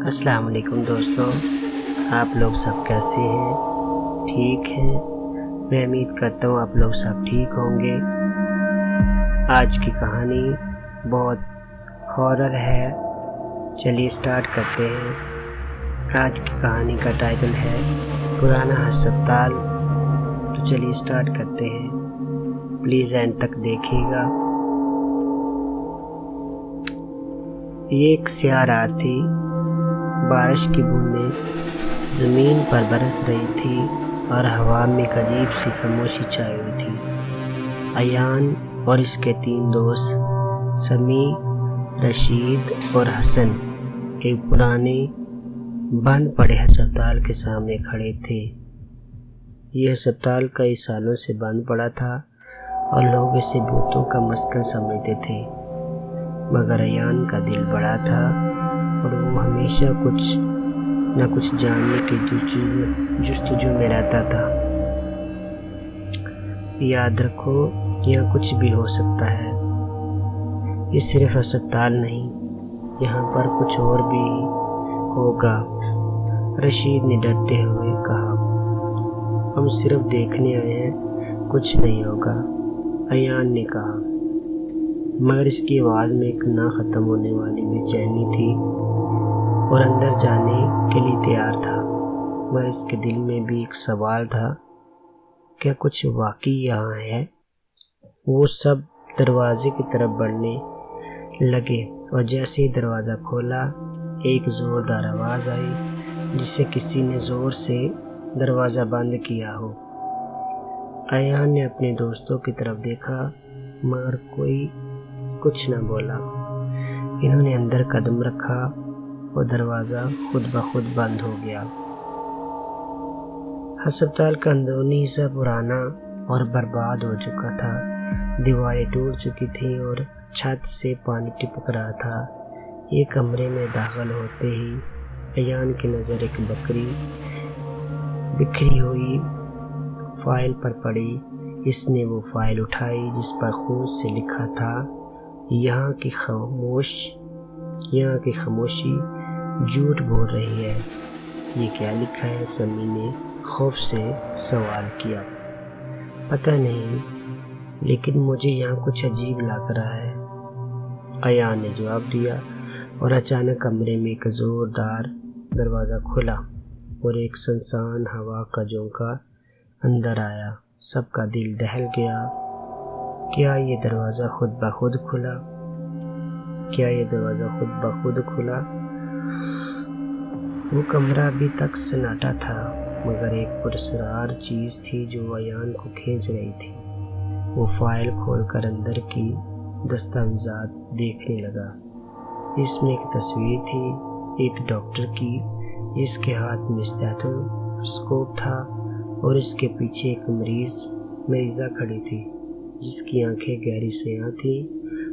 السلام علیکم دوستوں، آپ لوگ سب کیسے ہیں؟ ٹھیک ہیں؟ میں امید کرتا ہوں آپ لوگ سب ٹھیک ہوں گے۔ آج کی کہانی بہت ہارر ہے، چلیے سٹارٹ کرتے ہیں۔ آج کی کہانی کا ٹائٹل ہے پرانا ہسپتال۔ تو چلیے سٹارٹ کرتے ہیں، پلیز اینڈ تک دیکھیے گا۔ یہ ایک سیاہ رات تھی، بارش کی بوندیں زمین پر برس رہی تھی اور ہوا میں ایک عجیب سی خاموشی چھائی ہوئی تھی۔ ایان اور اس کے 3 دوست سمیع، رشید اور حسن ایک پرانے بند پڑے ہسپتال کے سامنے کھڑے تھے۔ یہ ہسپتال کئی سالوں سے بند پڑا تھا اور لوگ اسے بھوتوں کا مسکن سمجھتے تھے، مگر ایان کا دل بڑا تھا اور وہ ہمیشہ کچھ نہ کچھ جاننے کی جستجو میں رہتا تھا۔ یاد رکھو، یہاں کچھ بھی ہو سکتا ہے، یہ صرف ہسپتال نہیں، یہاں پر کچھ اور بھی ہوگا، رشید نے ڈرتے ہوئے کہا۔ ہم صرف دیکھنے آئے ہیں، کچھ نہیں ہوگا، ایان نے کہا، مگر اس کی آواز میں ایک نہ ختم ہونے والی بے چینی تھی اور اندر جانے کے لیے تیار تھا، مگر اس کے دل میں بھی ایک سوال تھا، کیا کچھ واقعی یہاں ہے؟ وہ سب دروازے کی طرف بڑھنے لگے اور جیسے ہی دروازہ کھولا، ایک زوردار آواز آئی جسے کسی نے زور سے دروازہ بند کیا ہو۔ ایان نے اپنے دوستوں کی طرف دیکھا، مگر کوئی کچھ نہ بولا۔ انہوں نے اندر قدم رکھا اور دروازہ خود بخود بند ہو گیا۔ ہسپتال کا اندرونی حصہ پرانا اور برباد ہو چکا تھا، دیواریں ٹوٹ چکی تھیں اور چھت سے پانی ٹپک رہا تھا۔ ایک کمرے میں داخل ہوتے ہی ایان کی نظر ایک بکھری ہوئی فائل پر پڑی۔ اس نے وہ فائل اٹھائی جس پر خون سے لکھا تھا، یہاں کی خاموشی جھوٹ بول رہی ہے۔ یہ کیا لکھا ہے؟ سمیع نے خوف سے سوال کیا۔ پتہ نہیں، لیکن مجھے یہاں کچھ عجیب لگ رہا ہے، ایان نے جواب دیا، اور اچانک کمرے میں ایک زوردار دروازہ کھلا اور ایک سنسان ہوا کا جھونکا اندر آیا۔ سب کا دل دہل گیا۔ کیا یہ دروازہ خود بخود کھلا؟ وہ کمرہ ابھی تک سناٹا تھا، مگر ایک پراسرار چیز تھی جو ایان کو کھینچ رہی تھی۔ وہ فائل کھول کر اندر کی دستاویزات دیکھنے لگا۔ اس میں ایک تصویر تھی، ایک ڈاکٹر کی جس کے ہاتھ میں اسٹیتھوسکوپ تھا اور اس کے پیچھے ایک مریضہ کھڑی تھی جس کی آنکھیں گہری سیاہ تھیں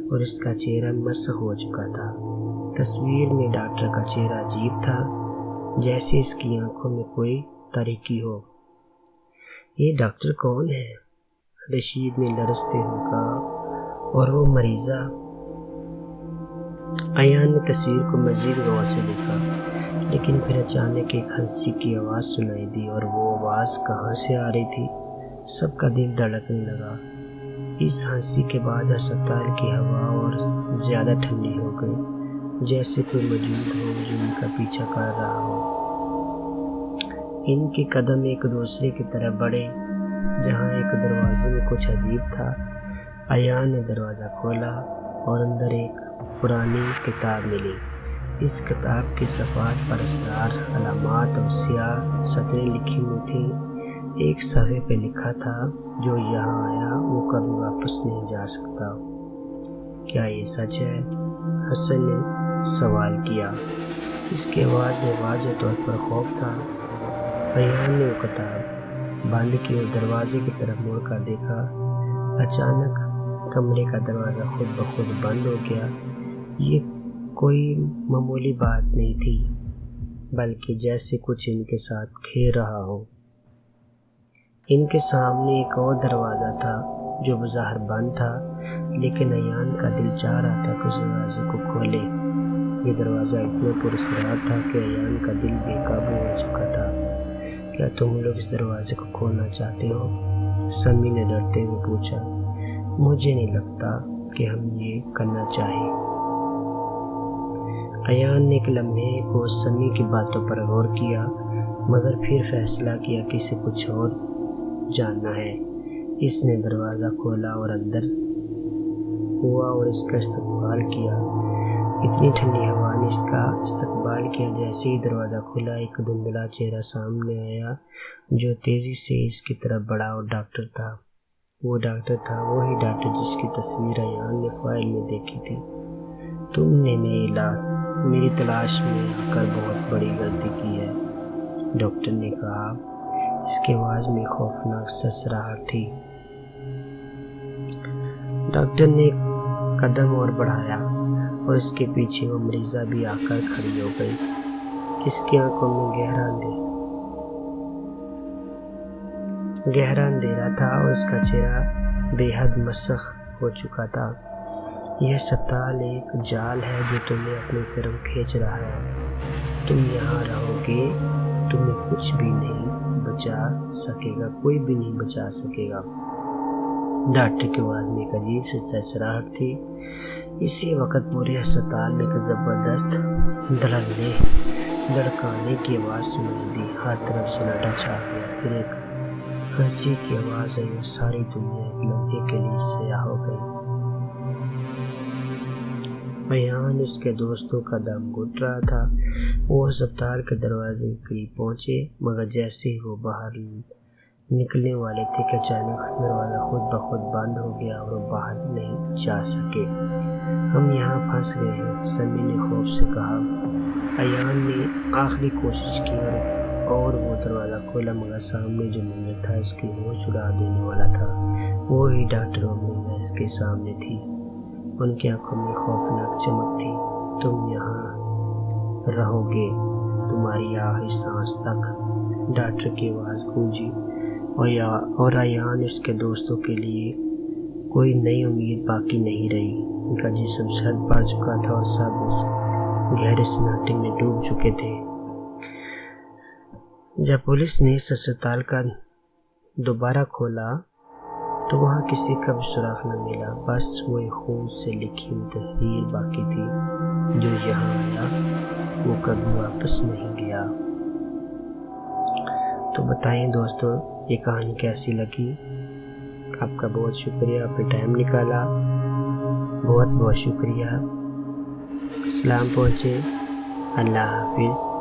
اور اس کا چہرہ مسخ ہو چکا تھا۔ تصویر میں ڈاکٹر کا چہرہ عجیب تھا، جیسے اس کی آنکھوں میں کوئی تاریکی ہو۔ یہ ڈاکٹر کون ہے؟ رشید نے لرزتے ہوئے کہا، اور وہ مریضہ؟ ایان نے تصویر کو مزید غور سے دیکھا، لیکن پھر اچانک ایک ہنسی کی آواز سنائی دی، اور وہ آواز کہاں سے آ رہی تھی؟ سب کا دل دھڑکنے لگا۔ اس ہنسی کے بعد ہسپتال کی ہوا اور زیادہ ٹھنڈی ہو گئی، جیسے کوئی موجود ہو جو ان کا پیچھا کر رہا ہو۔ ان کے قدم ایک دوسرے کی طرف بڑھے۔ جہاں ایک دروازے میں کچھ عجیب تھا، ایان نے دروازہ کھولا اور اندر ایک پرانی کتاب ملی۔ اس کتاب کے صفحات پر اسرار، علامات اور سیاہ سطریں لکھی ہوئی تھیں۔ ایک صفحے پہ لکھا تھا، جو یہاں آیا وہ کبھی واپس نہیں جا سکتا۔ کیا یہ سچ ہے؟ حسن نے سوال کیا۔ اس کی آواز میں واضح طور پر خوف تھا۔ ایان نے وہ کتاب بند کی اور دروازے کی طرف مڑ کر دیکھا۔ اچانک کمرے کا دروازہ خود بخود بند ہو گیا۔ یہ کوئی معمولی بات نہیں تھی، بلکہ جیسے کچھ ان کے ساتھ کھیل رہا ہو۔ ان کے سامنے ایک اور دروازہ تھا جو بظاہر بند تھا، لیکن ایان کا دل چاہ رہا تھا کہ اس دروازے کو کھولے۔ یہ دروازہ اتنا پراسرار تھا کہ ایان کا دل بے قابو ہو چکا تھا۔ کیا تم لوگ اس دروازے کو کھولنا چاہتے ہو؟ سمی نے ڈرتے ہوئے پوچھا۔ مجھے نہیں لگتا کہ ہم یہ کرنا چاہیں۔ ایان نے ایک لمحے کو سمی کی باتوں پر غور کیا، مگر پھر فیصلہ کیا کہ اسے کچھ اور جاننا ہے۔ اس نے دروازہ کھولا اور اندر ہوا اور اس کا استقبال کیا۔ اتنی ٹھنڈی ہوا نے اس کا استقبال کیا۔ جیسے ہی دروازہ کھلا، ایک دھندلا چہرہ سامنے آیا جو تیزی سے اس کی طرف بڑھا اور ڈاکٹر تھا۔ وہ ڈاکٹر تھا، وہی ڈاکٹر جس کی تصویر ایان نے فائل میں دیکھی تھی۔ تم نے میری تلاش میں آ کر بہت بڑی غلطی کی ہے، ڈاکٹر نے کہا۔ اس کی آواز میں خوفناک سسراہٹ تھی۔ ڈاکٹر نے ایک قدم اور بڑھایا اور اس کے پیچھے وہ مریضہ بھی آ کر کھڑی ہو گئی۔ اس کی آنکھوں میں گہرا اندھیرا تھا اور اس کا چہرہ بے حد مسخ ہو چکا تھا۔ یہ اسپتال ایک جال ہے جو تمہیں اپنی طرف کھینچ رہا ہے۔ تم یہاں رہو گے، تمہیں کچھ بھی نہیں بچا سکے گا، کوئی بھی نہیں بچا سکے گا۔ ڈاکٹر کی آواز میں ایک عجیب سی سرسراہٹ تھی۔ اسی وقت پورے اسپتال میں ایک زبردست دھڑکانے کی آواز سنائی دی۔ ہر طرف سناٹا چھا گیا۔ پھر ایک ہنسی کی آواز آئی اور ساری دنیا ایک لمحے کے لیے سیاہ ہو گئی۔ ایان اس کے دوستوں کا دم گھٹ رہا تھا۔ وہ اسپتال کے دروازے کے قریب پہنچے، مگر جیسے ہی وہ باہر نکلنے والے تھے کہ اچانک دروازہ خود بخود بند ہو گیا اور وہ باہر نہیں جا سکے۔ ہم یہاں پھنس گئے ہیں، سمی نے خوف سے کہا۔ ایان نے آخری کوشش کی اور وہ دروازہ کھولا، مگر سامنے جو منظر تھا اس کی ہوش اڑا دینے والا تھا۔ وہی ڈاکٹر اور مریضہ اس کے سامنے تھی۔ ان کی آنکھوں میں خوفناک چمک تھی۔ تم یہاں رہو گے تمہاری آخری سانس تک، ڈاکٹر کی آواز گونجی، اور ایان اس کے دوستوں کے لیے کوئی نئی امید باقی نہیں رہی۔ ان کا جسم سرد پڑ چکا تھا اور سب اس گہرے سناٹے میں ڈوب چکے تھے۔ جب پولیس نے اس اسپتال کا دوبارہ کھولا تو وہاں کسی کا بھی سراغ نہ ملا، بس وہی خون سے لکھی ہوئی تحریر باقی تھی۔ جو یہاں آیا وہ کبھی واپس نہیں گیا۔ تو بتائیں دوستو، یہ کہانی کیسی لگی؟ آپ کا بہت شکریہ، آپ نے ٹائم نکالا، بہت بہت شکریہ۔ سلام پہنچے، اللہ حافظ۔